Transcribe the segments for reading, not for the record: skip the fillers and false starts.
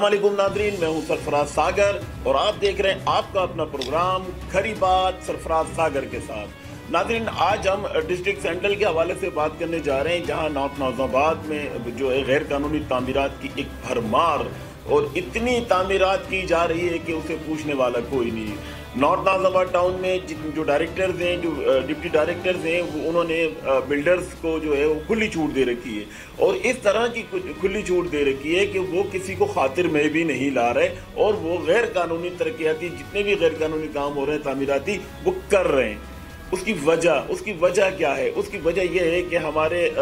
अस्सलामुअलैकुम नाज़रीन, मैं हूं सरफराज सागर और आप देख रहे हैं आपका अपना प्रोग्राम खरी बात सरफराज सागर के साथ। नाज़रीन, आज हम डिस्ट्रिक्ट सेंट्रल के हवाले से बात करने जा रहे हैं, जहां नॉर्थ नाज़िमाबाद में जो है गैर कानूनी तामीरात की एक भरमार और इतनी तामीरात की जा रही है कि उसे पूछने वाला कोई नहीं है। नॉर्थ नाज़िमाबाद टाउन में जो डायरेक्टर्स हैं, जो डिप्टी डायरेक्टर्स हैं, उन्होंने बिल्डर्स को जो है वो खुली छूट दे रखी है और इस तरह की खुली छूट दे रखी है कि वो किसी को खातिर में भी नहीं ला रहे और वो गैर कानूनी तरक्याती जितने भी गैर कानूनी काम हो रहे हैं तामीराती वो कर रहे हैं। उसकी वजह क्या है? उसकी वजह यह है कि हमारे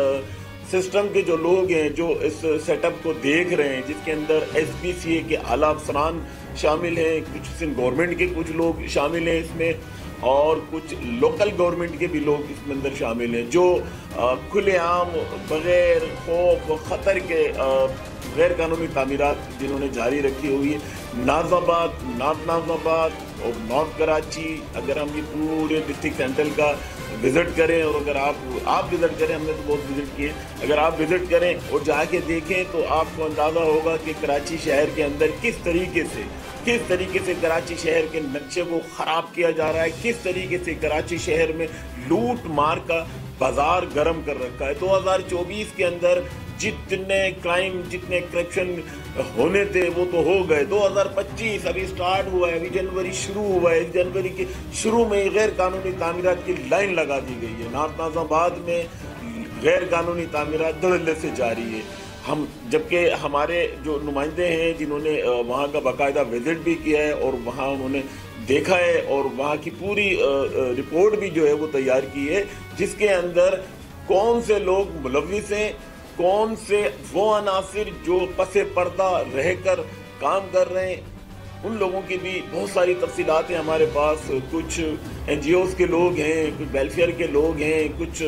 सिस्टम के जो लोग हैं जो इस सेटअप को देख रहे हैं, जिसके अंदर SPCA के आला अफसरान शामिल हैं, कुछ सिंध गवर्नमेंट के कुछ लोग शामिल हैं इसमें और कुछ लोकल गवर्नमेंट के भी लोग इसमें अंदर शामिल हैं, जो खुलेआम बग़ैर खौफ व ख़तर के गैर कानूनी तामीरात जिन्होंने जारी रखी हुई है। नाज़िमाबाद, नॉर्थ नाज़िमाबाद और नॉर्थ कराची, अगर हम ये पूरे डिस्ट्रिक्ट सेंट्रल का विज़िट करें और अगर आप विज़िट करें, हमने तो बहुत विज़िट किए, अगर आप विज़िट करें और जाके देखें तो आपको अंदाज़ा होगा कि कराची शहर के अंदर किस तरीके से कराची शहर के नक्शे को ख़राब किया जा रहा है, किस तरीके से कराची शहर में लूट मार का बाजार गर्म कर रखा है। 2024 के अंदर जितने क्राइम, जितने करप्शन होने थे वो तो हो गए। 2025 अभी स्टार्ट हुआ है, अभी जनवरी शुरू हुआ है, जनवरी के शुरू में गैर कानूनी तामीरात की लाइन लगा दी गई है। नॉर्थ नाज़िमाबाद में गैर कानूनी तामीरात धड़ल्ले से जारी है। हम जबकि हमारे जो नुमाइंदे हैं जिन्होंने वहाँ का बाकायदा विजिट भी किया है और वहाँ उन्होंने देखा है और वहाँ की पूरी रिपोर्ट भी जो है वो तैयार की है, जिसके अंदर कौन से लोग मुलव्विस हैं, कौन से वो अनासिर जो पसे पर्दा रहकर काम कर रहे हैं, उन लोगों की भी बहुत सारी तफसीलात हैं हमारे पास। कुछ NGOs के लोग हैं, कुछ वेलफेयर के लोग हैं, कुछ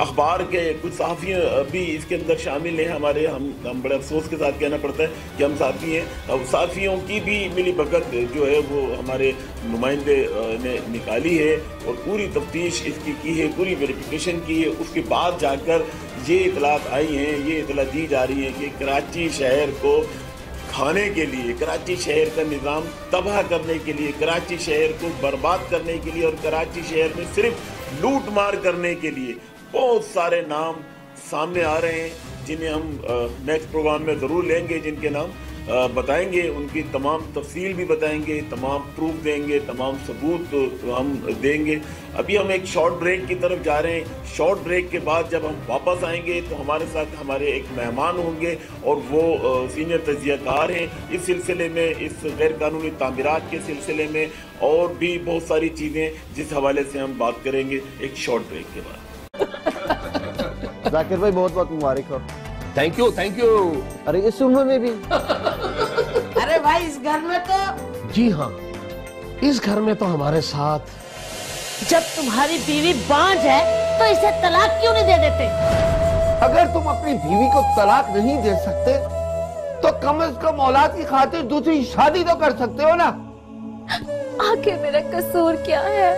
अखबार के कुछ सहाफ़ी भी इसके अंदर शामिल हैं हमारे। हम बड़े अफसोस के साथ कहना पड़ता है कि हम साथी हैं। अब साथियों की भी मिली भगत जो है वो हमारे नुमाइंदे ने निकाली है और पूरी तफ्तीश इसकी की है, पूरी वेरिफिकेशन की है। उसके बाद जाकर ये इतलात आई हैं, ये इतला दी जा रही है कि कराची शहर को खाने के लिए, कराची शहर का निज़ाम तबाह करने के लिए, कराची शहर को बर्बाद करने के लिए और कराची शहर में सिर्फ लूट मार करने के लिए बहुत सारे नाम सामने आ रहे हैं, जिन्हें हम नेक्स्ट प्रोग्राम में ज़रूर लेंगे, जिनके नाम बताएंगे, उनकी तमाम तफसील भी बताएंगे, तमाम प्रूफ देंगे, तमाम सबूत हम देंगे। अभी हम एक शॉर्ट ब्रेक की तरफ जा रहे हैं। शॉर्ट ब्रेक के बाद जब हम वापस आएंगे तो हमारे साथ हमारे एक मेहमान होंगे और वो सीनियर तज्ज़ियाकार हैं इस सिलसिले में, इस गैर कानूनी तामीरात के सिलसिले में और भी बहुत सारी चीज़ें जिस हवाले से हम बात करेंगे एक शॉर्ट ब्रेक के बाद। जाकिर भाई बहुत बहुत मुबारक हो। Thank you. अरे इस उम्र में भी अरे भाई इस घर में तो जी हाँ, इस घर में तो हमारे साथ जब तुम्हारी बीवी बांझ है तो इसे तलाक क्यों नहीं दे देते? अगर तुम अपनी बीवी को तलाक नहीं दे सकते तो कम से कम औलाद की खातिर दूसरी शादी तो कर सकते हो ना। आखिर मेरा कसूर क्या है?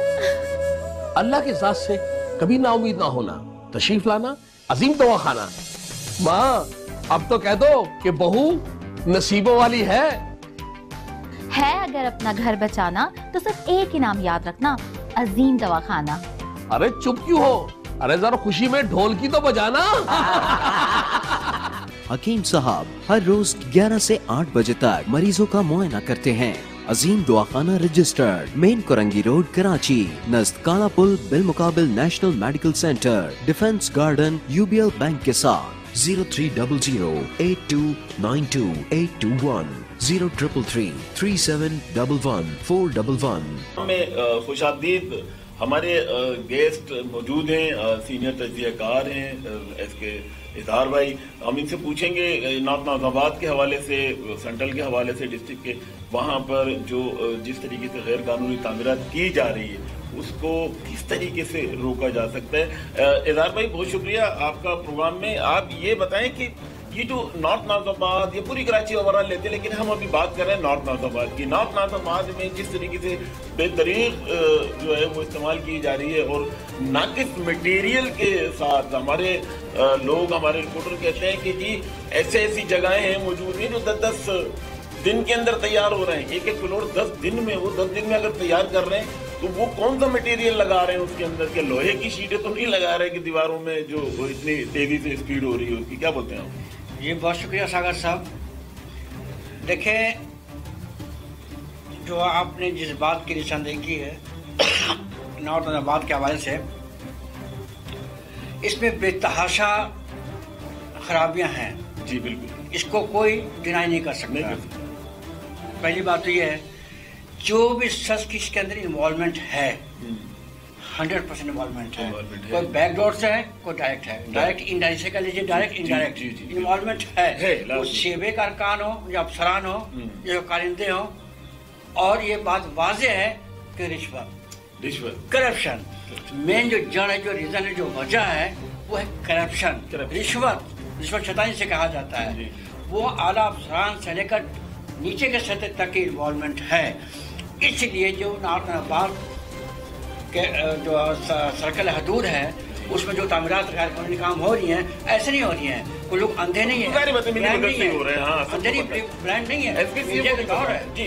अल्लाह की जात से कभी ना उम्मीद ना होना, तशरीफ लाना, अजीम दवाखाना। माँ अब तो कह दो कि बहू नसीबों वाली है। अगर अपना घर बचाना तो सिर्फ एक इनाम याद रखना, अजीम दवाखाना। अरे चुप क्यों हो? अरे जरा खुशी में ढोल की तो बजाना। हकीम साहब हर रोज 11 से 8 बजे तक मरीजों का मुआयना करते हैं। अजीम दवाखाना registered, main Korangi road, Karachi, नज़द काला पुल, बिलमुकाबिल national medical centre, defence garden, UBL bank के साथ। 030082922821 03333711 में खुशामदीद हमारे गेस्ट मौजूद हैं, सीनियर तज्ज़ियाकार हैं SK इज़हार भाई। हम इनसे पूछेंगे नॉर्थ नाज़िमाबाद के हवाले से, सेंट्रल के हवाले से, डिस्ट्रिक्ट के वहाँ पर जो जिस तरीके से गैर कानूनी तामीरात की जा रही है उसको किस तरीके से रोका जा सकता है। इज़हार भाई बहुत शुक्रिया आपका प्रोग्राम में। आप ये बताएं कि ये जो नॉर्थ नाज़िमाबाद, ये पूरी कराची ओवरऑल लेते हैं, लेकिन हम अभी बात कर रहे हैं नॉर्थ नाज़िमाबाद की। नॉर्थ नाज़िमाबाद में जिस तरीके से बेतरीक जो है वो इस्तेमाल की जा रही है और नाकिस मटेरियल के साथ हमारे लोग, हमारे रिपोर्टर कहते हैं कि जी ऐसी जगहें हैं मौजूद हैं जो 10-10 दिन के अंदर तैयार हो रहे हैं, एक एक फ्लोर 10 दिन में, वो 10 दिन में अगर तैयार कर रहे हैं तो वो कौन सा मटेरियल लगा रहे हैं उसके अंदर? के लोहे की शीटें तो नहीं लगा रहे कि दीवारों में जो इतनी तेजी से स्पीड हो रही है उसकी, क्या बोलते हैं आप? जी बहुत शुक्रिया सागर साहब। देखें, जो आपने जिस बात की निशानदेही की है नॉर्थ हैदराबाद के हवाले से, इसमें बेतहाशा खराबियां हैं। जी बिल्कुल, इसको कोई डिनाई नहीं कर सकता। पहली बात तो ये है, जो भी शख्स की इसके अंदर इन्वॉल्वमेंट है 100% इन्वॉल्वमेंट है। कोई बैकडोर से है, कोई डायरेक्ट है, डायरेक्ट इनडायरेक्ट से कह लीजिए, डायरेक्ट इनडायरेक्ट इन्वॉल्वमेंट है। वो शेबे का अरकान हो या अफसरान हो या कारिंदे हो, और ये बात वाज़ेह है कि रिश्वत करप्शन मेन जो जड़ है, जो रीजन है, जो वजह है वो है करप्शन। रिश्वत शैतानी से कहा जाता है। वो आला अफसरान से लेकर नीचे के सतह तक की इन्वॉल्वमेंट है। इसलिए जो नॉर्थ हैदराबाद के जो सर्कल हदूद है उसमें जो तामीरात कानूनी काम हो रही हैं, ऐसे नहीं हो रही हैं। कोई लोग अंधे नहीं है, अंधेरी ब्रांड नहीं है, मीडिया का दौर है। जी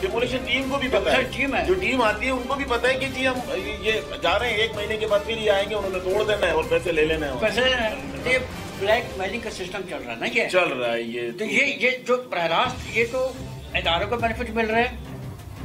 डेमोलिशन टीम को भी पता है, टीम है जो टीम आती है उनको भी पता है कि जी हम ये जा रहे हैं, 1 महीने के बाद फिर ये आएंगे, उन्होंने तोड़ देना है और पैसे ले लेना है। पैसे ये ब्लैक मेलिंग का सिस्टम चल रहा है ना, क्या चल रहा है ये? तो ये जो बरह रास्त ये तो इदारों को बेनिफिट मिल रहे हैं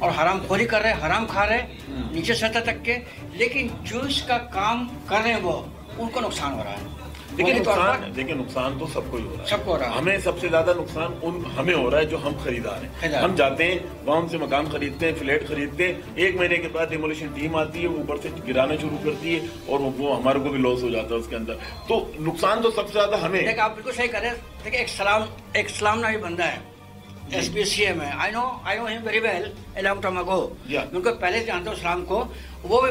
और हराम खोरी कर रहे हैं, हराम खा रहे हैं नीचे सतह तक के, लेकिन जो इसका काम कर रहे हैं वो उनको नुकसान हो रहा है। देखिए नुकसान तो सबको ही हो रहा है, सबको हो रहा है। हमें सबसे ज्यादा नुकसान हमें हो रहा है जो हम खरीदार हैं। हम जाते हैं वहाँ से मकान खरीदते हैं, फ्लैट खरीदते हैं, 1 महीने के बाद डेमोलिशन टीम आती है, ऊपर से गिराना शुरू करती है और वो हमारे को भी लॉस हो जाता है उसके अंदर। तो नुकसान तो सबसे ज्यादा हमें। देखिए आप बिल्कुल सही कर रहे हैं। देखिए एक सलाम नामी बंदा है, SPCM है, I know him very well a long time ago. मैं उनको पहले से जानता हूँ सलाम को। वो भी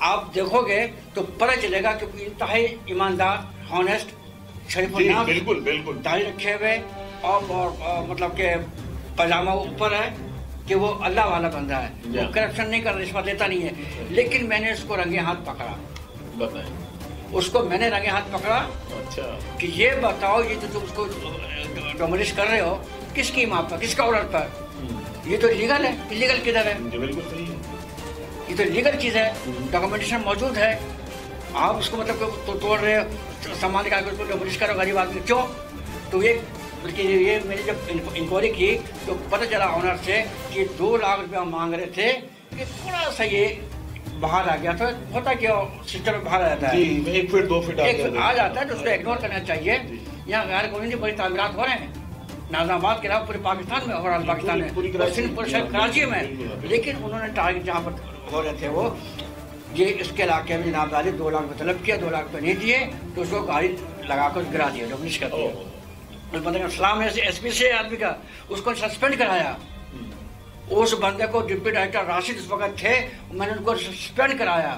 आप देखोगे तो पता चलेगा कि इंतहाई ईमानदार, हॉनेस्ट, शरीफ, बिल्कुल दाढ़ी रखे हुए और मतलब के पजामा ऊपर है कि वो अल्लाह वाला बंदा है। वो करप्शन नहीं कर रहा, रिश्वत लेता नहीं है। लेकिन मैंने उसको रंगे हाथ पकड़ा, उसको मैंने रंगे हाथ पकड़ा। अच्छा, कि ये बताओ, ये जो तुम उसको डोमिनिश कर रहे हो किसकी माप पर, किसका ऑर्डर पर? ये तो लीगल है, इलीगल किधर है? बिल्कुल सही है, ये तो लीगल चीज है, डॉक्यूमेंटेशन मौजूद है। आप उसको मतलब तो तोड़ रहे हो, सामान निकाल कर उसको डोमिनिश करो गरीब आदमी, क्यों? तो ये बल्कि ये मैंने जब इंक्वायरी की तो पता चला ऑनर से कि 2 लाख रुपया मांग रहे थे, कि थोड़ा सा ये बाहर आ गया। तो होता क्या, सिस्टम बाहर आ जाता है, 1 फीट 2 फीट आ जाता है, तो उसको इग्नोर करना चाहिए। यहाँ गैर कानूनी बड़ी तामीरात हो रहे हैं नाज़ाबाद के अलावा पूरे पाकिस्तान में, ओवरऑल पाकिस्तान में, कराची में। लेकिन उन्होंने टारगेट जहाँ पर हो रहे थे वो ये इसके इलाके में जनाब वाले 2 लाख में तलब किया, 2 लाख रुपये नहीं दिए तो उसको गाड़ी लगा कर गिरा दिया, डोमिनिश कर दिया। उस बंदे का सलाम है SP से आदमी का, उसको सस्पेंड कराया। उस बंदे को डिप्टी डायरेक्टर राशिद उस वक्त थे, मैंने उनको सस्पेंड कराया।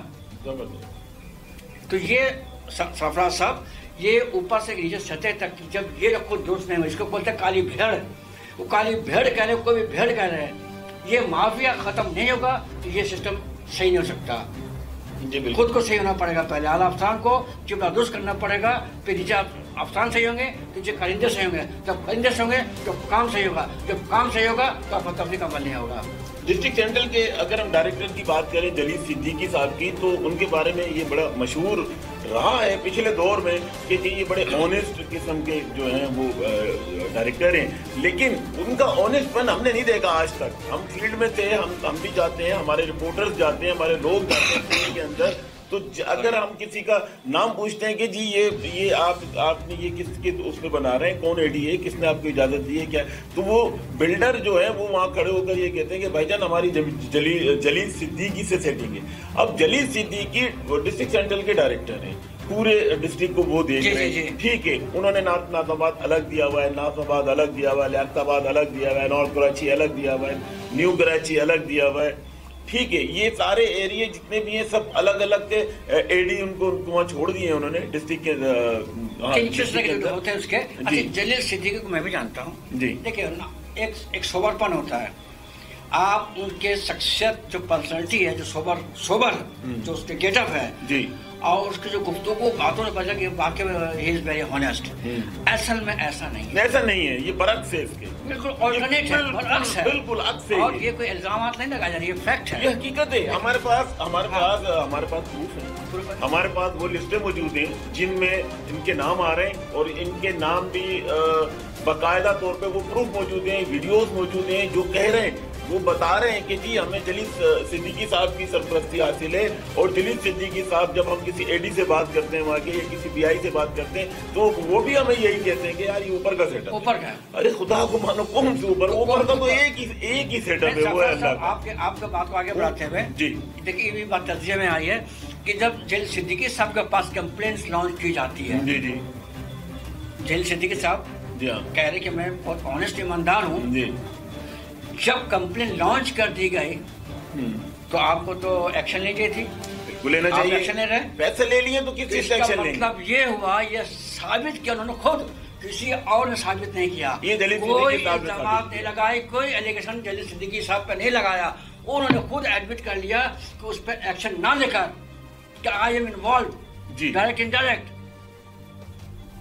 तो ये सरफराज साहब, ये ऊपर से नीचे सतह तक जब ये रखो दोस्त नहीं, इसको बोलते हैं काली भेड़। वो काली भेड़ कह रहे, कोई भी भेड़ कह रहे हैं। ये माफिया खत्म नहीं होगा तो ये सिस्टम सही नहीं हो सकता। खुद को सही होना पड़ेगा, पहले आला अफसरान को चिपरादुरुस्त करना पड़ेगा, फिर नीचे अफसरान सही होंगे, नीचे कारिंदे सही होंगे। जब कारिंदे सही होंगे तो काम सही होगा, जब काम सही होगा तो आपका तबलीग अमल नहीं होगा। डिस्ट्रिक्ट सेंट्रल के अगर हम डायरेक्टर की बात करें जलील सिद्दीकी साहब की, तो उनके बारे में ये बड़ा मशहूर रहा है पिछले दौर में कि जी ये बड़े ऑनेस्ट किस्म के जो हैं वो डायरेक्टर हैं। लेकिन उनका ऑनेस्टपन हमने नहीं देखा आज तक। हम फील्ड में थे, हम भी जाते हैं, हमारे रिपोर्टर्स जाते हैं, हमारे लोग जाते हैं फील्ड के अंदर। तो अगर हम किसी का नाम पूछते हैं कि जी ये आपने ये किसके उस पर बना रहे हैं, कौन AD है, किसने आपको इजाज़त दी है, क्या, तो वो बिल्डर जो है वो वहाँ खड़े होकर ये कहते हैं कि भाईजान हमारी जलील सिद्दीकी से सेटिंग है। अब जलील सिद्दीकी डिस्ट्रिक्ट सेंट्रल के डायरेक्टर हैं, पूरे डिस्ट्रिक्ट को वो देख रहे हैं, ठीक है। उन्होंने नाज़ाबाद अलग दिया हुआ है, नाज़ाबाद अलग दिया हुआ है, लियाकताबाद अलग दिया हुआ है, नॉर्थ कराची अलग दिया हुआ है, न्यू कराची अलग दिया हुआ है, ठीक है। ये सारे एरिया जितने भी हैं सब अलग अलग के AD उनको वहाँ छोड़ दिए हैं उन्होंने डिस्ट्रिक्ट के होते हैं उसके। अच्छा, जलील सिद्दीकी को मैं भी जानता हूँ जी। देखिए ना, एक सोबरपन होता है। आप उनके शख्सियत जो पर्सनैलिटी है, जो सोबर जो उसके गेटअप है जी, اور اس کی جو گفتگو باتوں نے بجا کہ واقعی ہی از ویری ہانیسٹ. اصل میں ایسا نہیں ہے, ایسا نہیں ہے, یہ برعکس ہے اس کے, بالکل آلٹرنیٹ ہے, برعکس ہے, بالکل عکس ہے. اور یہ کوئی الزامات نہیں لگائے جا رہے, یہ فیکٹ ہے, یہ حقیقت ہے. ہمارے پاس پروف ہے, ہمارے پاس وہ لسٹیں موجود ہیں جن میں ان کے نام آ رہے ہیں, اور ان کے نام بھی باقاعدہ طور پہ وہ پروف موجود ہیں, ویڈیوز موجود ہیں جو کہہ رہے ہیں, وہ بتا رہے ہیں کہ جی ہمیں جلیل صدیقی صاحب کی سرپرستی حاصل ہے. اور جلیل صدیقی صاحب جب ہم کسی اے ڈی سے بات کرتے ہیں وہاں کے, یا کسی پی آئی سے بات کرتے ہیں, تو وہ بھی ہمیں یہی کہتے ہیں کہ یار یہ اوپر کا سیٹ اپ, اوپر کا. ارے خدا کو مانو, کون سے اوپر کا تو ایک ہی سیٹ اپ ہے, وہ ہے اللہ کا. آپ کا بات کو آگے بڑھاتے ہوئے جی دیکھیے, یہ بھی بات تجزیے میں آئی ہے کہ جب جلیل صدیقی صاحب کے پاس کمپلینٹس لانچ کی جاتی ہے, جی جی جلیل صدیقی صاحب جی ہاں کہہ رہے کہ میں بہت آنےسٹ ایماندار ہوں, جی, جب کمپلین لانچ کر دی گئی تو آپ کو تو ایکشن لینی چاہیے تھی, بالکل لینا آپ چاہیے. ایکشن لے رہے, پیسے لے لیے تو کس چیز کا ایکشن لیں گے؟ مطلب یہ ہوا, یہ ثابت کیا انہوں نے خود, کسی اور نے ثابت نہیں کیا, یہ جلیل کوئی صدیقی صاحب نے الزامات نہیں لگائے, کوئی ایلیگیشن جلیل صدیقی صاحب پہ نہیں لگایا, انہوں نے خود ایڈمٹ کر لیا کہ اس پہ ایکشن نہ لے کر کہ آئی ایم انوالوڈ, جی ڈائریکٹ انڈائریکٹ,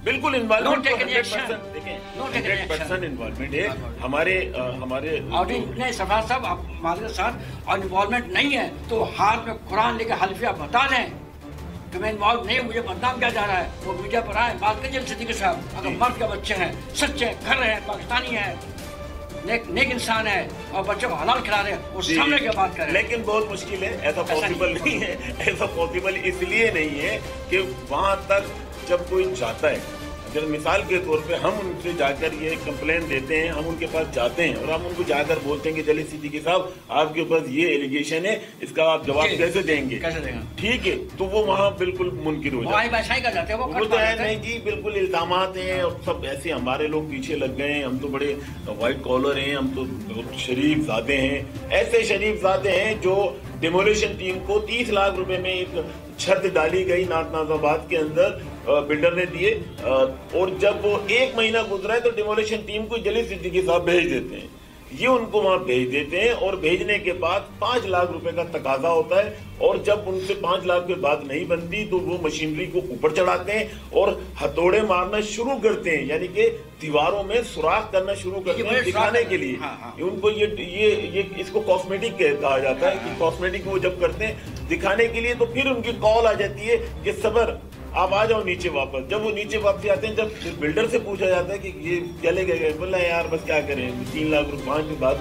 بالکل involvement, Don't take any 100% action. دیکھیں, Don't take any 100% انوالومنٹ ہے ہمارے اور نہیں سرفراز صاحب, آپ معذرت ساتھ, اور انوالومنٹ نہیں ہے تو ہاتھ میں قرآن لے کے حلفیہ بتا دیں کہ میں انوالو نہیں ہوں, مجھے بدنام کیا جا رہا ہے, وہ میڈیا پر آئے بات کر جلیل صدیقی صاحب, اگر مرد کے بچے ہیں, سچے کر رہے ہیں, پاکستانی ہیں, نیک انسان ہے, اور بچوں کو حلال کھلا رہے ہیں, وہ سامنے کی بات کریں. لیکن بہت مشکل ہے, ایسا پاسبل نہیں ہے, ایسا پاسبل اس لیے نہیں ہے کہ وہاں تک جب کوئی جاتا ہے, اگر مثال کے طور پہ ہم ان سے جا کر یہ کمپلین دیتے ہیں, ہم ان کے پاس جاتے ہیں اور ہم ان کو جا کر بولتے ہیں کہ جلیل صدیقی صاحب آپ کے پاس یہ ایلیگیشن ہے, اس کا آپ جواب کیسے دیں گے, کیسے دیں گے, ٹھیک ہے, تو وہ وہاں بالکل منکر ہو جاتے ہیں, ویسا ہی کر جاتے ہیں, وہ تو ہے نہیں جی, بالکل الزامات ہیں اور سب ایسے. ہمارے لوگ پیچھے لگ گئے ہیں, ہم تو بڑے وائٹ کالر ہیں, ہم تو بہت شریف زادے ہیں, ایسے شریف زادے ہیں جو ڈیمولیشن ٹیم کو 30 لاکھ روپے میں ایک چھت ڈالی گئی ناز آباد کے اندر, بلڈر نے دیے, اور جب وہ 1 مہینہ گزرا ہے تو ڈیمولیشن ٹیم کو جلیل صدیقی صاحب بھیج دیتے ہیں, یہ ان کو وہاں بھیج دیتے ہیں, اور بھیجنے کے بعد 5 لاکھ روپے کا تقاضا ہوتا ہے, اور جب ان سے 5 لاکھ کے بعد نہیں بنتی تو وہ مشینری کو اوپر چڑھاتے ہیں اور ہتھوڑے مارنا شروع کرتے ہیں, یعنی کہ دیواروں میں سوراخ کرنا شروع کرتے ہیں دکھانے کے لیے. ان کو یہ اس کو کاسمیٹک کہا جاتا ہے کہ کاسمیٹک وہ جب کرتے ہیں دکھانے کے لیے, تو پھر ان کی کال آ جاتی ہے کہ صبر آپ آ جاؤ نیچے واپس. جب وہ نیچے واپس آتے ہیں, جب بلڈر سے پوچھا جاتا ہے کہ یہ چلے گئے, بولا یار بس کیا کریں, 3 لاکھ روپے 5 کے بعد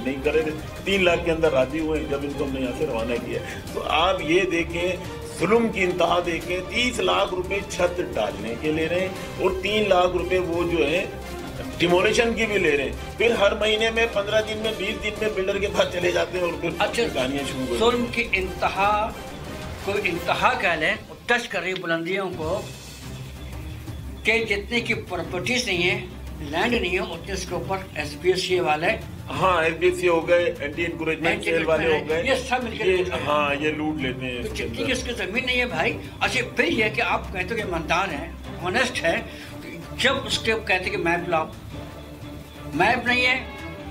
نہیں کرے تھے, 3 لاکھ کے اندر راضی ہوئے جب ان کو ہم نے یہاں سے روانہ کیا. تو آپ یہ دیکھیں, ظلم کی انتہا دیکھیں, 30 لاکھ روپے چھت ڈالنے کے لے رہے ہیں, اور 3 لاکھ روپے وہ جو ہے ڈیمولیشن کی بھی لے رہے ہیں. پھر ہر مہینے میں 15 دن میں 20 دن میں بلڈر کے پاس چلے جاتے ہیں اور پھر کہانیاں شروع کرتے ہیں. ظلم کی انتہا, کوئی انتہا کہہ لیں, ٹچ کر رہی بلندیوں کو, کہ جتنے کی پراپرٹیز نہیں ہیں, لینڈ نہیں ہے, اتنے اس کے اوپر ایس پی ایس سی والے, ہاں ایس پی ایس سی ہو گئے, اینٹی انکریجمنٹ سیل والے ہو گئے, یہ سب مل کے ہاں یہ لوٹ لیتے ہیں. جتنی کی اس کی زمین نہیں ہے بھائی. اچھا پھر یہ کہ آپ کہتے ہو کہ ایماندار ہیں, آنےسٹ ہے, جب اس کے کہتے کہ میپ لاؤ, میپ نہیں ہے,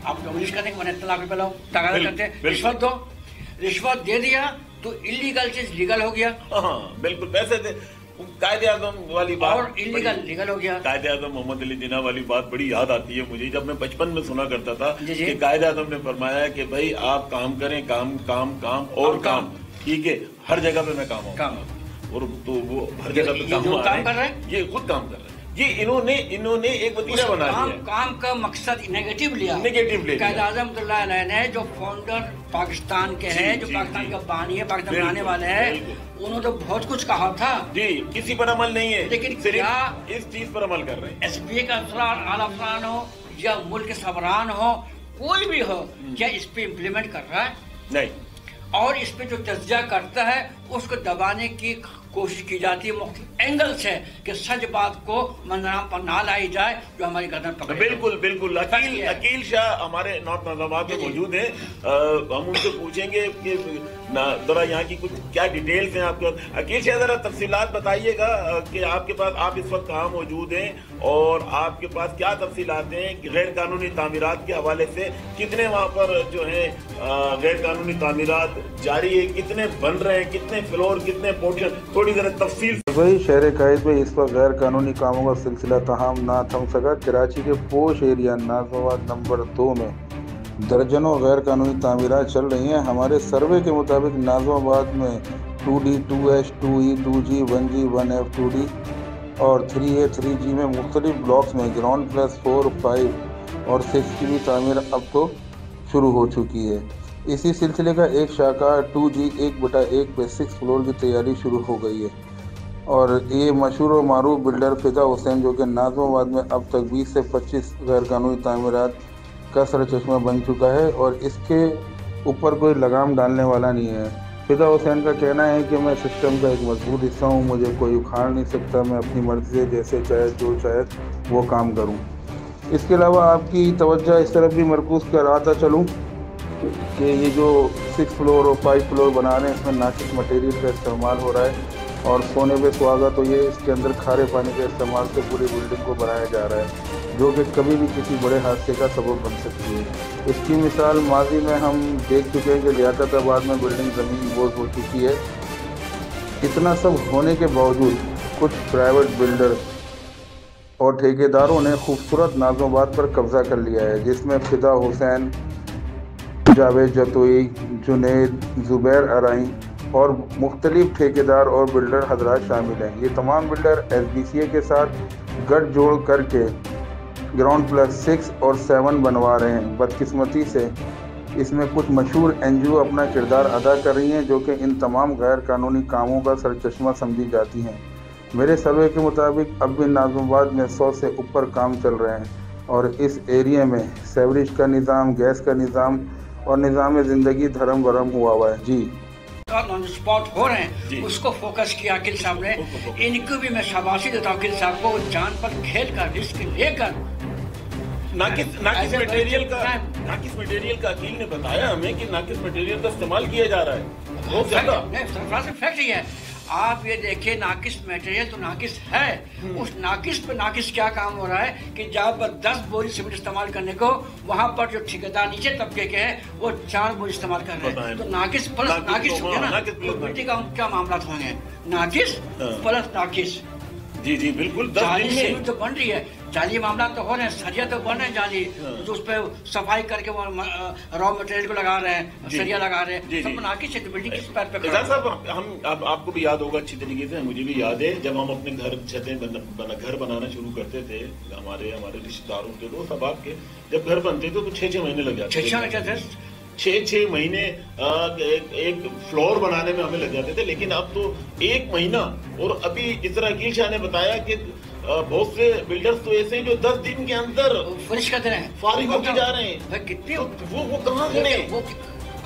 آپ ڈومنیش کرتے ہیں کہ میں نے 1 لاکھ روپے لاؤ, تقاضا کرتے ہیں رشوت دو, رشوت دے دیا تو انلیگل چیز لیگل ہو گیا. ہاں بالکل, پیسے دے, قائد اعظم والی بات, اور انلیگل لیگل ہو گیا. قائد اعظم محمد علی جناح والی بات بڑی یاد آتی ہے مجھے, جب میں بچپن میں سنا کرتا تھا کہ قائد اعظم نے فرمایا کہ بھائی آپ کام کریں, کام کام کام اور کام, ٹھیک ہے, ہر جگہ پہ میں کام آؤں, اور تو وہ ہر جگہ پہ کام کر رہے ہیں, یہ خود کام کر رہے ہیں, یہ انہوں نے ایک وتیرہ بنا لیا. کام کا مقصد نیگیٹو لیا. قائد اعظم اللہ علیہ نے جو فاؤنڈر پاکستان کے ہیں, جو پاکستان کا بانی ہے, پاکستان بنانے والے ہیں, انہوں نے تو بہت کچھ کہا تھا جی, کسی پر عمل نہیں ہے, لیکن کیا اس چیز پر عمل کر رہے ہیں. ایس پی اے کا افسران, اعلی افسران ہو یا ملک کے سربراہ ہو, کوئی بھی ہو, کیا اس پہ امپلیمنٹ کر رہا ہے؟ نہیں. اور اس پہ جو تجزیہ کرتا ہے اس کو دبانے کی کوشش کی جاتی ہے مختلف اینگل سے, کہ سچ بات کو منظرعام پر نہ لائی جائے جو ہماری گردن پکڑے. بالکل بالکل. عقیل شاہ ہمارے نارتھ ناز آباد میں موجود ہیں, ہم ان سے پوچھیں گے کہ ذرا یہاں کی کچھ کیا ڈیٹیلز ہیں آپ کے پاس؟ عقیل شاہ ذرا تفصیلات بتائیے گا کہ آپ کے پاس، آپ اس وقت کہاں موجود ہیں اور آپ کے پاس کیا تفصیلات ہیں کہ غیر قانونی تعمیرات کے حوالے سے کتنے وہاں پر جو ہیں غیر قانونی تعمیرات جاری ہے، کتنے بن رہے ہیں، کتنے فلور، کتنے پورشن، تھوڑی ذرا تفصیل۔ وہی شہر قائد میں اس وقت غیر قانونی کاموں کا سلسلہ تاہم نہ تھم سکا۔ کراچی کے پوش ایریا ناظم آباد نمبر 2 میں درجنوں غیر قانونی تعمیرات چل رہی ہیں۔ ہمارے سروے کے مطابق ناظم آباد میں 2D 2H 2E 2G 1G 1F 2D اور 3A 3G میں مختلف بلاکس میں گراؤنڈ پلس 4 5 اور 6 کی بھی تعمیر اب تو شروع ہو چکی ہے۔ اسی سلسلے کا ایک شاہکار 2G 1/1 پہ 6 فلور کی تیاری شروع ہو گئی ہے، اور یہ مشہور و معروف بلڈر فدا حسین جو کہ ناظم آباد میں اب تک 20 سے 25 غیر قانونی تعمیرات کا سر چشمہ بن چکا ہے اور اس کے اوپر کوئی لگام ڈالنے والا نہیں ہے۔ فدا حسین کا کہنا ہے کہ میں سسٹم کا ایک مضبوط حصہ ہوں، مجھے کوئی اکھاڑ نہیں سکتا، میں اپنی مرضی سے جیسے چاہے جو چاہے وہ کام کروں۔ اس کے علاوہ آپ کی توجہ اس طرف بھی مرکوز کراتا چلوں کہ یہ جو 6 فلور اور 5 فلور بنا رہے ہیں اس میں ناقص مٹیریل کا استعمال ہو رہا ہے، اور سونے پہ سہاگا تو یہ اس کے اندر کھارے پانی کے استعمال سے پوری بلڈنگ کو بنایا جا رہا ہے، جو کہ کبھی بھی کسی بڑے حادثے کا سبب بن سکتی ہے۔ اس کی مثال ماضی میں ہم دیکھ چکے ہیں کہ لیاقت آباد میں بلڈنگ زمین بوز ہو چکی ہے۔ اتنا سب ہونے کے باوجود کچھ پرائیویٹ بلڈر اور ٹھیکیداروں نے خوبصورت ناظم آباد پر قبضہ کر لیا ہے، جس میں فدا حسین، جاوید جتوئی، جنید، زبیر ارائیں اور مختلف ٹھیکیدار اور بلڈر حضرات شامل ہیں۔ یہ تمام بلڈر SBCA کے ساتھ گٹھ جوڑ کر کے گراؤنڈ پلس 6 اور 7 بنوا رہے ہیں۔ بدقسمتی سے اس میں کچھ مشہور NGO اپنا کردار ادا کر رہی ہیں جو کہ ان تمام غیر قانونی کاموں کا سرچشمہ سمجھی جاتی ہیں۔ میرے سروے کے مطابق اب بھی ناظم آباد میں 100 سے اوپر کام چل رہے ہیں، اور اس ایریا میں سیوریج کا نظام، گیس کا نظام اور نظام زندگی دھرم برہم ہوا ہوا ہے۔ جی آن اسپاٹ ہو رہے ہیں، اس کو فوکس کیا عقیل صاحب نے۔ ان کو بھی میں شاباشی دیتا ہوں عقیل صاحب کو، جان پر کھیل کر رسک لے کر ناقص مٹیریل کا عقیل نے بتایا ہمیں کہ ناقص مٹیریل کا استعمال کیا جا رہا ہے بہت زیادہ۔ فیکٹ یہ ہے، آپ یہ دیکھیں ناقص میٹیریل تو ناقص ہے، اس ناقص پہ ناقص کیا کام ہو رہا ہے کہ جہاں پر 10 بوری سیمنٹ استعمال کرنے کو وہاں پر جو ٹھیکیدار نیچے طبقے کے ہیں وہ 4 بوری استعمال کر رہے ہیں، تو ناقص پلس ناقص ہو گیا نا، تو مٹی کا کیا معاملات ہوں گے، ناقص پلس ناقص۔ جی جی بالکل، جعلی سیمنٹ تو بن رہی ہے، جعلی معاملات تو ہو رہے ہیں، سریا تو بن رہے ہیں جعلی، جو اس پہ صفائی کر کے وہ را مٹیریل کو لگا رہے ہیں، سریا لگا رہے ہیں، سب ناقص ہے، تو بلڈنگ کس پیر پہ کھڑا ہے؟ صاحب ہم آپ کو بھی یاد ہوگا اچھی طریقے سے، مجھے بھی یاد ہے جب ہم اپنے گھر چھتیں گھر بنانا شروع کرتے تھے، ہمارے رشتہ داروں کے دوست احباب کے جب گھر بنتے تھے تو 6 مہینے لگ جاتے تھے، 6 مہینے ایک فلور بنانے میں ہمیں لگ جاتے تھے، لیکن اب تو 1 مہینہ۔ اور ابھی جس طرح عقیل شاہ نے بتایا کہ بہت سے بلڈرز تو ایسے ہیں جو 10 دن کے اندر فنش کرتے ہیں، فارغ ہو کے جا رہے ہیں، کتنے وہ کہاں کریں؟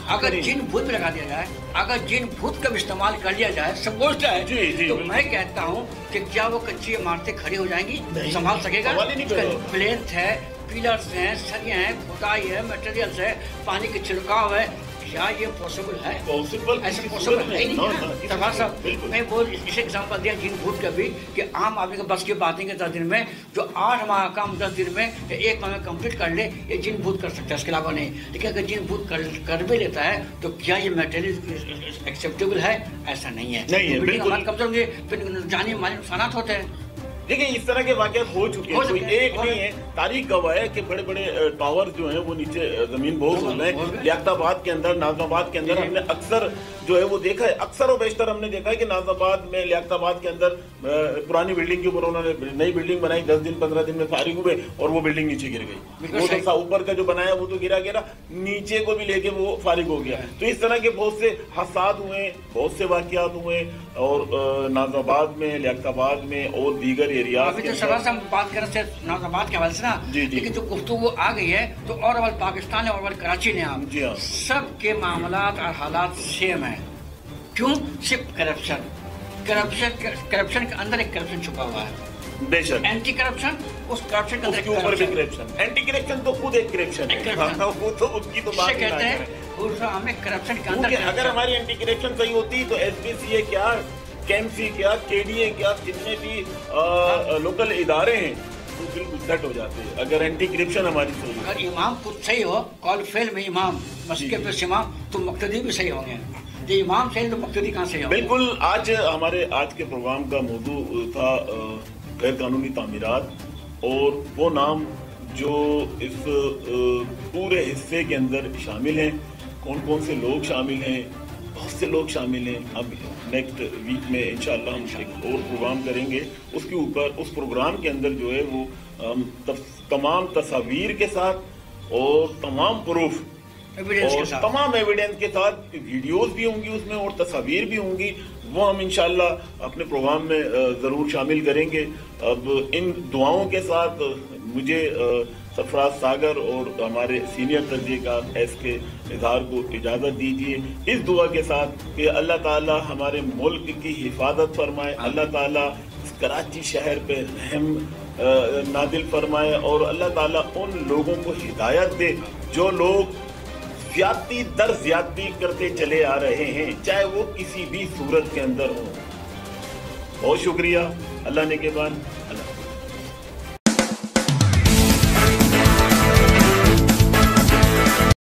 اگر جن بھوت پہ لگا دیا جائے، اگر جن بھوت کا بھی استعمال کر لیا جائے، سب بولتا ہے، تو میں کہتا ہوں کہ کیا وہ کچی عمارتیں کھڑی ہو جائیں گی؟ سنبھال سکے گا؟ پلینتھ ہے، پیلرز ہیں، سریاں ہیں، کھدائی ہے، میٹیریلز ہے، پانی کے چھڑکاؤ ہے، کیا یہ پاسبل ہے؟ ایسے پاسبل ہے نہیں۔ سرفراز صاحب میں وہ اسے ایگزامپل دیا جن بھوت کا بھی کہ عام آدمی کا بس کی بات نہیں کہ 10 دن میں جو 8 ماہ کام 10 دن میں یا 1 ماہ میں کمپلیٹ کر لے، یہ جن بھوت کر سکتا ہے، اس کے علاوہ نہیں۔ لیکن اگر جن بھوت کر بھی لیتا ہے تو کیا یہ میٹیریل ایکسیپٹیبل ہے؟ ایسا نہیں ہے، ہمارے کمزور ہوں گے، پھر جانی مالی نقصانات ہوتے ہیں۔ دیکھیں اس طرح کے واقعات ہو چکے ہیں، کوئی ایک نہیں ہے، تاریخ گواہ ہے کہ بڑے بڑے ٹاور جو ہیں وہ نیچے زمین بوز ہو رہے ہیں۔ لیاقت آباد کے اندر، ناظم آباد کے اندر ہم نے اکثر جو ہے وہ دیکھا ہے، اکثر و بیشتر ہم نے دیکھا ہے کہ ناظم آباد میں، لیاقت آباد کے اندر پرانی بلڈنگ کے اوپر انہوں نے نئی بلڈنگ بنائی، 10 دن 15 دن میں فارغ ہوئے اور وہ بلڈنگ نیچے گر گئی۔ وہ تو اوپر کا جو بنایا وہ تو گرا، نیچے کو بھی لے کے وہ فارغ ہو گیا۔ تو اس طرح کے بہت سے حادثات ہوئے، بہت سے واقعات ہوئے، اور ناظم آباد میں، لیاقت آباد میں اور دیگر ایریاز کے ہم بات کر رہے تھے ناظم آباد کے حوالے سے نا، لیکن جو گفتگو آ گئی ہے تو اور اول پاکستان ہے اور اول کراچی نے، آپ سب کے معاملات اور حالات سیم ہیں۔ کیوں؟ صرف کرپشن کے اندر ایک کرپشن چھپا ہوا ہے، بے شک اینٹی کرپشن، اس کرپشن کے اندر اوپر بھی کرپشن، اینٹی کرپشن تو خود ایک کرپشن ہے، وہ تو اس کی تو بات کہتے ہیں हमें करप्शन के अंदर क्योंकि अगर हमारी एंटी करप्शन सही होती तो SPCA क्या, KMC क्या, KDA क्या, जितने भी लोकल इदारे हैं वो बिल्कुल सेट हो जाते हैं अगर एंटी करप्शन हमारी सही हो। अगर इमाम खुद सही हो, कॉल फेल में इमाम, मस्जिद पे इमाम, तो मुक्तदी भी सही होंगे। जो इमाम सही तो मुक्तदी कहाँ सही होंगे? बिल्कुल। आज के प्रोग्राम का मौजू था गैर कानूनी तामीरात, और वो नाम जो इस पूरे हिस्से के अंदर शामिल हैं, कौन कौन से लोग शामिल हैं, बहुत से लोग शामिल हैं। अब नेक्स्ट वीक में इंशाल्लाह हम एक और प्रोग्राम करेंगे, उसके ऊपर उस प्रोग्राम के अंदर जो है वो तमाम तस्वीर के साथ और तमाम प्रूफ और तमाम एविडेंस के साथ वीडियोस भी होंगी उसमें और तस्वीर भी होंगी, वो हम इंशाल्लाह अपने प्रोग्राम में ज़रूर शामिल करेंगे। अब इन दुआओं के साथ मुझे सरफराज सागर और हमारे सीनियर तर्जुमेकार SK इजहार को इजाज़त दीजिए, इस दुआ के साथ कि अल्लाह ताला हमारे मुल्क की हिफाजत फरमाए, अल्लाह ताला इस कराची शहर पे रहम नादिल फरमाए, और अल्लाह ताला उन लोगों को हिदायत दे जो लोग ज्यादती दर ज्यादती करते चले आ रहे हैं, चाहे वो किसी भी सूरत के अंदर हो। बहुत शुक्रिया। अल्लाह ने के बाद